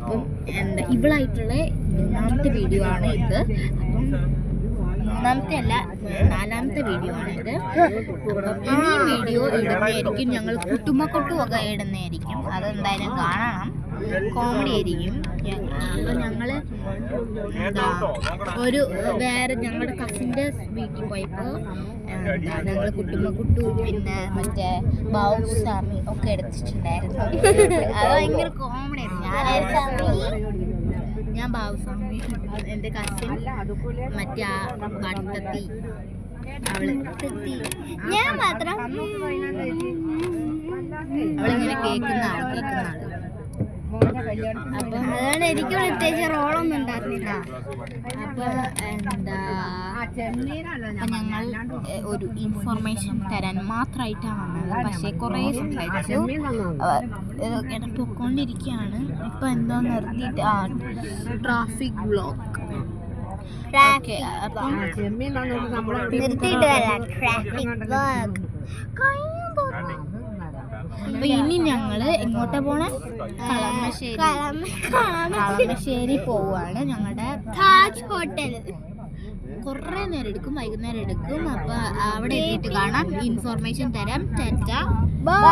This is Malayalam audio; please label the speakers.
Speaker 1: അപ്പം ഇവളായിട്ടുള്ള മൂന്നാമത്തെ വീഡിയോ ആണ് ഇത്. അപ്പം മൂന്നാമത്തെ അല്ല, നാലാമത്തെ വീഡിയോ ആണ് ഇത്. ഈ വീഡിയോ ഇടുന്നതായിരിക്കും, ഞങ്ങൾ കുട്ടുമക്കൊട്ടുമൊക്കെ ഇടുന്നതായിരിക്കും. അതെന്തായാലും കാണണം, കോമഡി ആയിരിക്കും. അപ്പം ഞങ്ങൾ ഒരു വേറെ ഞങ്ങളുടെ കസിൻ്റെ വീട്ടിൽ പോയപ്പോൾ ഞങ്ങൾ കുട്ടുമക്കുട്ടു പിന്നെ മറ്റേ ബാവുസ്വാമി ഒക്കെ എടുത്തിട്ടുണ്ടായിരുന്നു. അത് ഭയങ്കര കോമഡി ആയിരുന്നു. ഞാൻ ബാവുസ്വാമി, എൻ്റെ കസിൻ മറ്റേ വട്ടത്തി, ഞാൻ മാത്രം അവളിങ്ങനെ കേൾക്കുന്ന ആള്. അപ്പൊ അതാണ് എനിക്ക് പ്രത്യേകിച്ച് റോളൊന്നും ഉണ്ടായിരുന്നില്ല. അപ്പൊ ഞങ്ങൾ ഒരു ഇൻഫോർമേഷൻ തരാൻ മാത്രമായിട്ടാണ് വന്നത്. പക്ഷെ കുറേ സംസാരിച്ചു, ഇങ്ങനെ പൊക്കോണ്ടിരിക്കുകയാണ്. ഇപ്പൊ എന്തോ നിർത്തിയിട്ട് ട്രാഫിക് ബ്ലോക്ക് അപ്പൊ ഇനി ഞങ്ങള് എങ്ങോട്ടാ പോണേ? കളമശ്ശേരി പോവാണ്. ഞങ്ങളുടെ താജ് ഹോട്ടൽ കുറേ നേരം എടുക്കും, വൈകുന്നേരം എടുക്കും. അപ്പൊ അവിടെ എത്തിയിട്ട് കാണാം, ഇൻഫോർമേഷൻ തരാം. Tata bye.